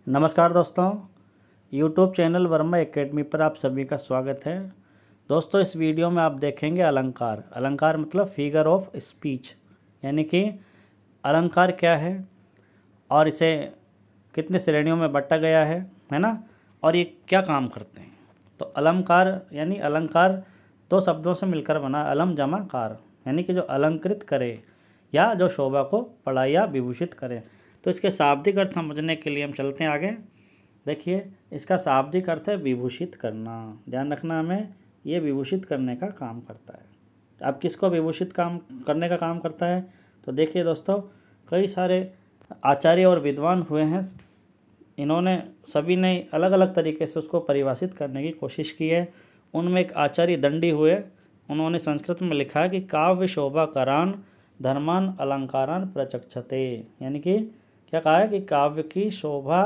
नमस्कार दोस्तों, YouTube channel Verma academy पर आप सभी का स्वागत है। दोस्तों, इस वीडियो में आप देखेंगे अलंकार। अलंकार मतलब फिगर ऑफ स्पीच, यानी कि अलंकार क्या है और इसे कितने श्रेणियों में बांटा गया है ना, और ये क्या काम करते हैं। तो अलंकार यानी अलंकार दो शब्दों से मिलकर बना, अलम जमा कार, यानी कि जो अलंकृत करे या जो शोभा को बढ़ाए या विभूषित करे। तो इसके शाब्दिक अर्थ समझने के लिए हम चलते हैं आगे। देखिए, इसका शाब्दिक अर्थ है विभूषित करना। ध्यान रखना, हमें ये विभूषित करने का काम करता है। अब किसको विभूषित काम करने का काम करता है, तो देखिए दोस्तों, कई सारे आचार्य और विद्वान हुए हैं। इन्होंने सभी ने अलग अलग तरीके से उसको परिभाषित करने की कोशिश की है। उनमें एक आचार्य दंडी हुए, उन्होंने संस्कृत में लिखा है कि काव्य शोभा करान धर्मान अलंकारान प्रचक्षते, यानी कि क्या कहा है कि काव्य की शोभा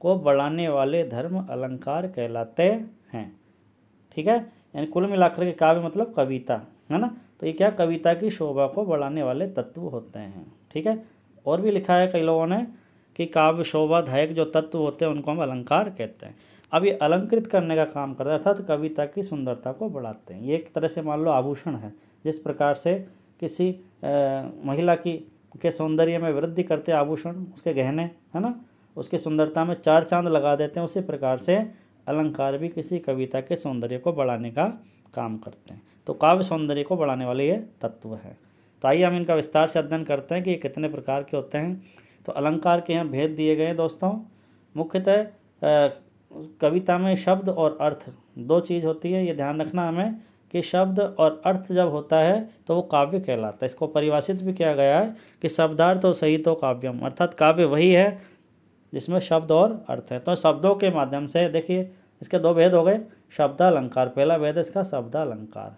को बढ़ाने वाले धर्म अलंकार कहलाते हैं। ठीक है, यानी कुल मिलाकर के काव्य मतलब कविता है ना, तो ये क्या कविता की शोभा को बढ़ाने वाले तत्व होते हैं। ठीक है, और भी लिखा है कई लोगों ने कि काव्य शोभादायक जो तत्व होते हैं उनको हम अलंकार कहते हैं। अब ये अलंकृत करने का काम करता है, अर्थात कविता की सुंदरता को बढ़ाते हैं। ये एक तरह से मान लो आभूषण है। जिस प्रकार से किसी महिला के सौंदर्य में वृद्धि करते आभूषण, उसके गहने है ना, उसकी सुंदरता में चार चांद लगा देते हैं, उसी प्रकार से अलंकार भी किसी कविता के सौंदर्य को बढ़ाने का काम करते हैं। तो काव्य सौंदर्य को बढ़ाने वाले ये तत्व है। तो आइए हम इनका विस्तार से अध्ययन करते हैं कि ये कितने प्रकार के होते हैं। तो अलंकार के यहाँ भेद दिए गए हैं दोस्तों। मुख्यतः कविता में शब्द और अर्थ दो चीज़ होती है, ये ध्यान रखना हमें कि शब्द और अर्थ जब होता है तो वो काव्य कहलाता है। इसको परिभाषित भी किया गया है कि शब्दार्थ और सहितो काव्यम, अर्थात काव्य वही है जिसमें शब्द और अर्थ है। तो शब्दों के माध्यम से देखिए, इसके दो भेद हो गए, शब्दालंकार। पहला भेद है इसका शब्दालंकार,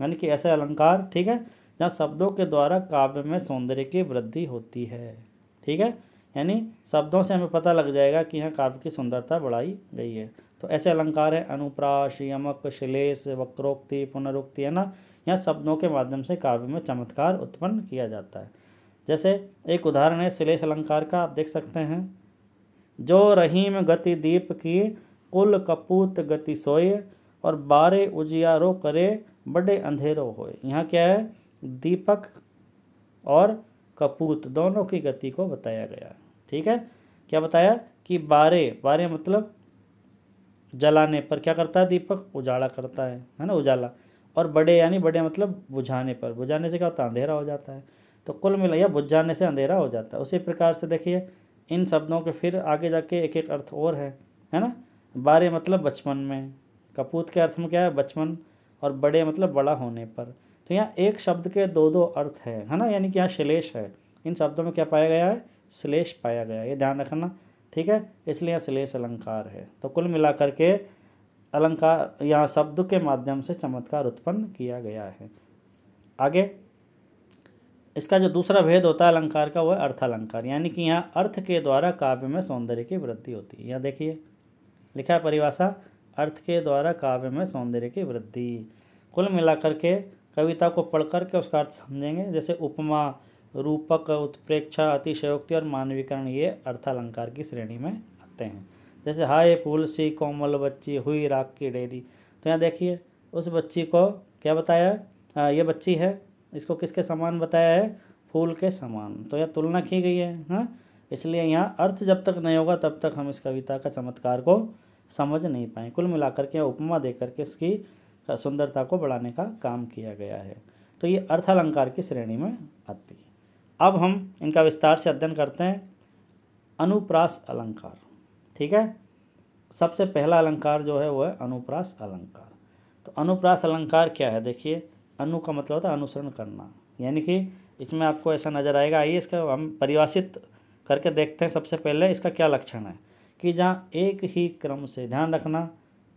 यानी कि ऐसे अलंकार, ठीक है, जहाँ शब्दों के द्वारा काव्य में सौंदर्य की वृद्धि होती है। ठीक है, यानी शब्दों से हमें पता लग जाएगा कि यहाँ काव्य की सुंदरता बढ़ाई गई है। तो ऐसे अलंकार है अनुप्रास, यमक, श्लेष, वक्रोक्ति, पुनरुक्ति, है ना। यहाँ शब्दों के माध्यम से काव्य में चमत्कार उत्पन्न किया जाता है। जैसे एक उदाहरण है श्लेष अलंकार का, आप देख सकते हैं। जो रहीम गति दीप की कुल कपूत गति सोए, और बारे उजियारो करे बड़े अंधेरो होए। यहाँ क्या है, दीपक और कपूत दोनों की गति को बताया गया। ठीक है, क्या बताया कि बारे मतलब जलाने पर क्या करता है दीपक, उजाला करता है ना, उजाला। और बड़े यानी बड़े मतलब बुझाने पर, बुझाने से क्या होता है, अंधेरा हो जाता है। तो कुल मिलाया बुझाने से अंधेरा हो जाता है। उसी प्रकार से देखिए इन शब्दों के फिर आगे जाके एक एक अर्थ और है ना। बारे मतलब बचपन में, कपूत के अर्थ में क्या है, बचपन, और बड़े मतलब बड़ा होने पर। तो यहाँ एक शब्द के दो दो अर्थ है ना, यानी कि यहाँ श्लेष है। इन शब्दों में क्या पाया गया है, श्लेष पाया गया है, ये ध्यान रखना। ठीक है, इसलिए यहाँ श्लेष अलंकार है। तो कुल मिलाकर के अलंकार यहाँ शब्द के माध्यम से चमत्कार उत्पन्न किया गया है। आगे इसका जो दूसरा भेद होता है अलंकार का, वो है अर्थालंकार, यानी कि यहाँ अर्थ के द्वारा काव्य में सौंदर्य की वृद्धि होती है। यहाँ देखिए लिखा है परिभाषा, अर्थ के द्वारा काव्य में सौंदर्य की वृद्धि। कुल मिलाकर के कविता को पढ़ करके उसका अर्थ समझेंगे। जैसे उपमा, रूपक, उत्प्रेक्षा, अतिशयोक्ति और मानवीकरण, ये अर्थालंकार की श्रेणी में आते हैं। जैसे हाय फूल सी कोमल बच्ची हुई राख की डेरी, तो यहाँ देखिए उस बच्ची को क्या बताया, ये बच्ची है, इसको किसके समान बताया है, फूल के समान। तो यह तुलना की गई है हाँ। इसलिए यहाँ अर्थ जब तक नहीं होगा तब तक हम इस कविता का चमत्कार को समझ नहीं पाए। कुल मिलाकर के उपमा देकर के इसकी सुंदरता को बढ़ाने का काम किया गया है। तो ये अर्थालंकार की श्रेणी में आती है। अब हम इनका विस्तार से अध्ययन करते हैं। अनुप्रास अलंकार, ठीक है, सबसे पहला अलंकार जो है वो है अनुप्रास अलंकार। तो अनुप्रास अलंकार क्या है, देखिए अनु का मतलब होता है अनुसरण करना, यानी कि इसमें आपको ऐसा नज़र आएगा। आइए इसका हम परिभाषित करके देखते हैं। सबसे पहले इसका क्या लक्षण है कि जहाँ एक ही क्रम से, ध्यान रखना,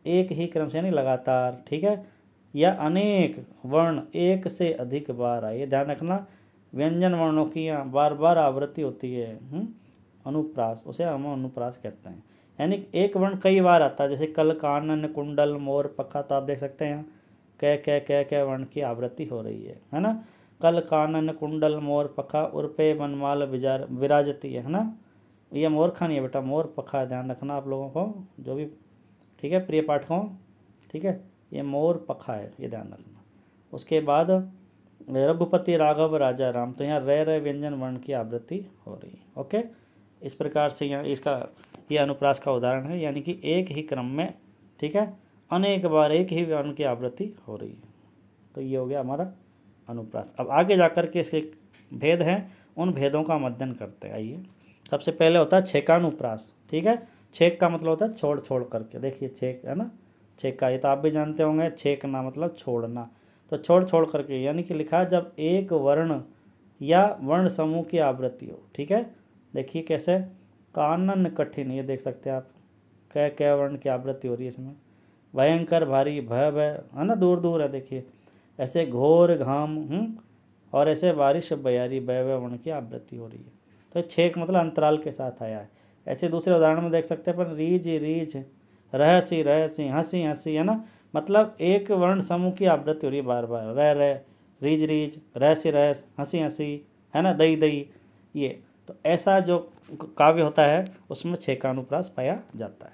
एक ही क्रम से यानी लगातार, ठीक है, या अनेक वर्ण एक से अधिक बार आए, ध्यान रखना। व्यंजन वर्णों की यहाँ बार बार आवृत्ति होती है अनुप्रास, उसे हम अनुप्रास कहते हैं। यानी एक वर्ण कई बार आता है, जैसे कल, कानन, कुंडल, मोर, पखा। तो आप देख सकते हैं यहाँ क वर्ण की आवृत्ति हो रही है ना। कल, कानन, कुंडल, मोर, पखा, उर्पे, वनमाल विराजती है ना। ये मोर खा नहीं है बेटा, मोर पखा है, ध्यान रखना आप लोगों को जो भी, ठीक है प्रिय पाठकों, ठीक है, ये मोर पखा है, ये ध्यान रखना। उसके बाद रघुपति राघव राजा राम, तो यहाँ रे व्यंजन वर्ण की आवृत्ति हो रही है। ओके, इस प्रकार से यहाँ इसका ये अनुप्रास का उदाहरण है, यानी कि एक ही क्रम में, ठीक है, अनेक बार एक ही वर्ण की आवृत्ति हो रही है। तो ये हो गया हमारा अनुप्रास। अब आगे जाकर के इसके भेद हैं, उन भेदों का हम अध्ययन करते हैं। आइए, सबसे पहले होता है छेकानुप्रास, ठीक है। छेक का मतलब होता है छोड़ छोड़ करके, देखिए छेक है ना, छेक का ये तो आप भी जानते होंगे, छेकना मतलब छोड़ना, तो छोड़ छोड़ करके, यानी कि लिखा जब एक वर्ण या वर्ण समूह की आवृत्ति हो, ठीक है। देखिए कैसे, कानन कठिन, ये देख सकते हैं आप, कै वर्ण की आवृत्ति हो रही है इसमें। भयंकर भारी, भय भय है ना, दूर दूर है, देखिए ऐसे घोर घाम, और ऐसे बारिश बयारी, भय भय वर्ण की आवृत्ति हो रही है। तो छेक मतलब अंतराल के साथ आया है। ऐसे दूसरे उदाहरण में देख सकते हैं पर रीझ रीझ, रहसी रहसी, हंसी हंसी, है ना, मतलब एक वर्ण समूह की आवृत्ति हो रही है बार बार, रह रीझ रीझ, रहसी रहस, हंसी हंसी, है ना, दई दई, ये तो ऐसा जो काव्य होता है उसमें छेकानुप्रास पाया जाता है।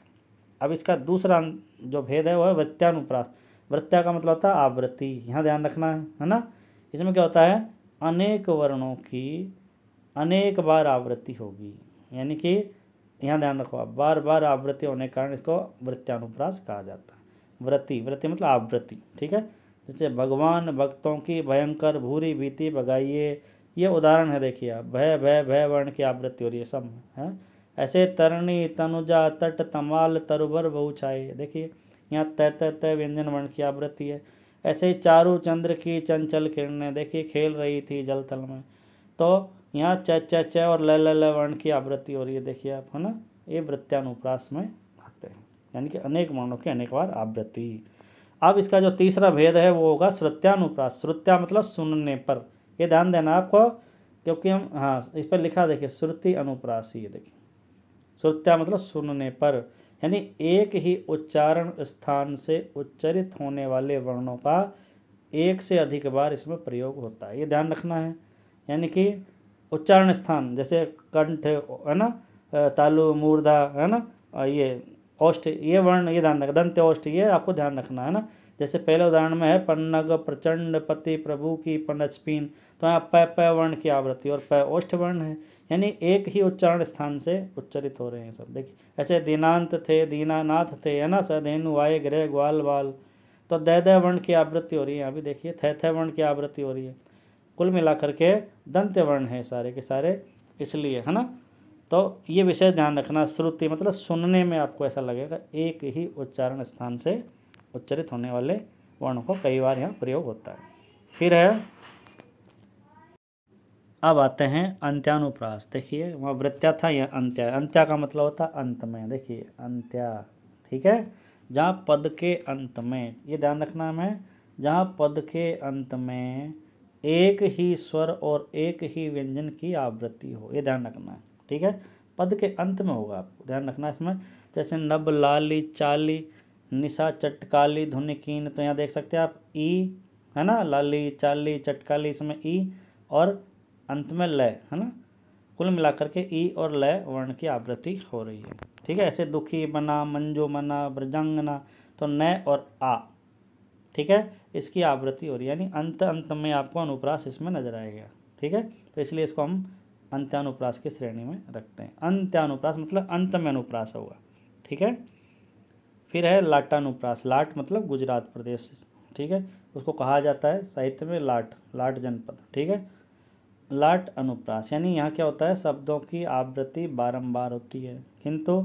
अब इसका दूसरा जो भेद है वह है वृत्त्यानुप्रास। वृत्त्या का मतलब होता है आवृत्ति, यहाँ ध्यान रखना है ना। इसमें क्या होता है, अनेक वर्णों की अनेक बार आवृत्ति होगी, यानी कि यहाँ ध्यान रखो आप, बार बार आवृत्ति होने के कारण इसको वृत्त्यानुप्रास कहा जाता है। वृत्ति मतलब आवृत्ति, ठीक है। जैसे भगवान भक्तों की भयंकर भूरी भीति भगाइए, ये उदाहरण है, देखिए आप, भय भय भय वर्ण की आवृत्ति हो रही है सब है। ऐसे तरणी तनुजा तट तमाल तरुबर बहुछाई, देखिए यहाँ तय व्यंजन वर्ण की आवृत्ति है। ऐसे ही चारू चंद्र की चंचल किरणें, देखिए खेल रही थी जल थल में, तो यहाँ च और ल वर्ण की आवृत्ति हो रही है, देखिए आप, है ना। ये वृत्त्यानुप्रास में आते हैं, यानी कि अनेक वर्णों की अनेक बार आवृत्ति। अब इसका जो तीसरा भेद है वो होगा श्रुत्यानुप्रास। श्रुत्या मतलब सुनने पर, ये ध्यान देना आपको, क्योंकि हम, हाँ इस पर लिखा देखिए श्रुति अनुप्रास, ये देखिए श्रुत्या मतलब सुनने पर, यानी एक ही उच्चारण स्थान से उच्चरित होने वाले वर्णों का एक से अधिक बार इसमें प्रयोग होता है, ये ध्यान रखना है। यानी कि उच्चारण स्थान जैसे कंठ है ना, तालु मूर्धा है ना, ये ओष्ठ, ये वर्ण, ये ध्यान रखना, दंत्य ओष्ठ, ये आपको ध्यान रखना है ना। जैसे पहले उदाहरण में है पन्नग प्रचंड पति प्रभु की पनचपीन, तो यहाँ प वर्ण की आवृत्ति और प ओष्ठ वर्ण है, यानी एक ही उच्चारण स्थान से उच्चरित हो रहे हैं सब। देखिए ऐसे दीनांत थे, दीनानाथ थे, है ना, सधेनु आए ग्रह ग्वाल बाल, तो द वर्ण की आवृत्ति हो रही है। यहाँ भी देखिए थ वर्ण की आवृत्ति हो रही है। कुल मिलाकर के दंत्य वर्ण है सारे के सारे, इसलिए, है ना। तो ये विशेष ध्यान रखना, श्रुति मतलब सुनने में आपको ऐसा लगेगा एक ही उच्चारण स्थान से उच्चरित होने वाले वर्णों को कई बार यहाँ प्रयोग होता है। फिर है, अब आते हैं अंत्यानुप्रास। देखिए वहाँ वृत्त्या था, यह अंत्या, अंत्या का मतलब होता है अंत में, देखिए अंत्या, ठीक है, जहाँ पद के अंत में, ये ध्यान रखना हमें, जहाँ पद के अंत में एक ही स्वर और एक ही व्यंजन की आवृत्ति हो, ये ध्यान रखना है, ठीक है, पद के अंत में होगा, आपको ध्यान रखना है इसमें। जैसे नब लाली चाली निशा चटकाली धुनिकीन, तो यहाँ देख सकते हैं आप ई, है ना, लाली चाली चटकाली, इसमें ई और अंत में लय, है ना। कुल मिलाकर के ई और लय वर्ण की आवृत्ति हो रही है, ठीक है। ऐसे दुखी बना, मंजो मना, ब्रजंगना, तो न और आ, ठीक है, इसकी आवृत्ति हो रही है, यानी अंत में आपको अनुप्रास इसमें नजर आएगा, ठीक है। तो इसलिए इसको हम अंत्यानुप्रास की श्रेणी में रखते हैं। अंत्यानुप्रास मतलब अंत में अनुप्रास होगा, ठीक है। फिर है लाटानुप्रास। लाट मतलब गुजरात प्रदेश, ठीक है, उसको कहा जाता है साहित्य में लाट जनपद, ठीक है। लाट अनुप्रास यानी यहाँ क्या होता है, शब्दों की आवृत्ति बारंबार होती है किंतु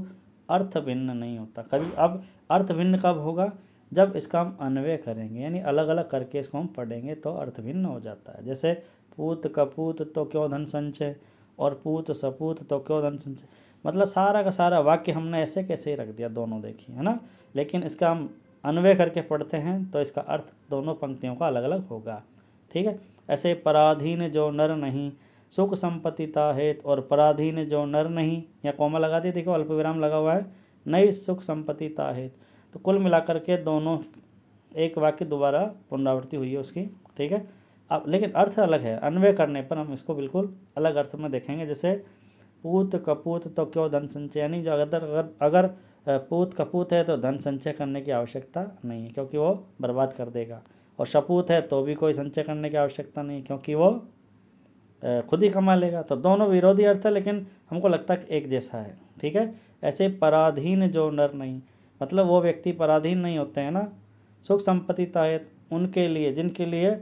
अर्थ भिन्न नहीं होता कभी। अब अर्थ भिन्न कब होगा, जब इसका हम अन्वय करेंगे, यानी अलग अलग करके इसको हम पढ़ेंगे तो अर्थ भिन्न हो जाता है। जैसे पूत कपूत तो क्यों धन संचय, और पूत सपूत तो क्यों धन संचय, मतलब सारा का सारा वाक्य हमने ऐसे कैसे ही रख दिया दोनों, देखिए, है ना। लेकिन इसका हम अन्वय करके पढ़ते हैं तो इसका अर्थ दोनों पंक्तियों का अलग अलग होगा, ठीक है। ऐसे पराधीन जो नर नहीं सुख संपत्तिता हेत, और पराधीन जो नर नहीं, या कोमा लगा दी, देखो अल्प विराम लगा हुआ है, नई सुख संपत्तिता हेत। तो कुल मिलाकर के दोनों एक वाक्य दोबारा पुनरावृत्ति हुई है उसकी, ठीक है। अब लेकिन अर्थ अलग है, अन्वय करने पर हम इसको बिल्कुल अलग अर्थ में देखेंगे। जैसे पूत कपूत तो क्यों धन संचय, यानी जो अगर पूत कपूत है तो धन संचय करने की आवश्यकता नहीं है क्योंकि वो बर्बाद कर देगा, और शपूत है तो भी कोई संचय करने की आवश्यकता नहीं क्योंकि वो खुद ही कमा लेगा। तो दोनों विरोधी अर्थ है लेकिन हमको लगता है कि एक जैसा है। ठीक है। ऐसे पराधीन जो नर नहीं, मतलब वो व्यक्ति पराधीन नहीं होते हैं ना, सुख संपत्ति तायत, उनके लिए जिनके लिए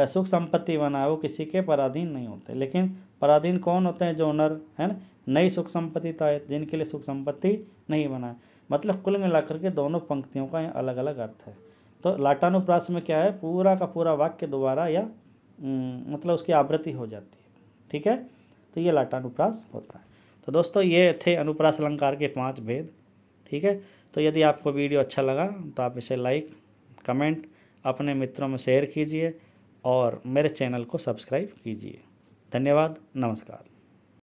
सुख संपत्ति बना है वो किसी के पराधीन नहीं होते। लेकिन पराधीन कौन होते हैं? जो नर है ना, नई सुख संपत्ति तायत, जिनके लिए सुख संपत्ति नहीं बना है। मतलब कुल मिलाकर के दोनों पंक्तियों का अलग अलग अर्थ है। तो लाटानुप्रास में क्या है, पूरा का पूरा वाक्य दोबारा या मतलब उसकी आवृत्ति हो जाती है। ठीक है। तो ये लाटानुप्रास होता है। तो दोस्तों ये थे अनुप्रास अलंकार के 5 भेद। ठीक है। तो यदि आपको वीडियो अच्छा लगा तो आप इसे लाइक कमेंट अपने मित्रों में शेयर कीजिए और मेरे चैनल को सब्सक्राइब कीजिए। धन्यवाद। नमस्कार।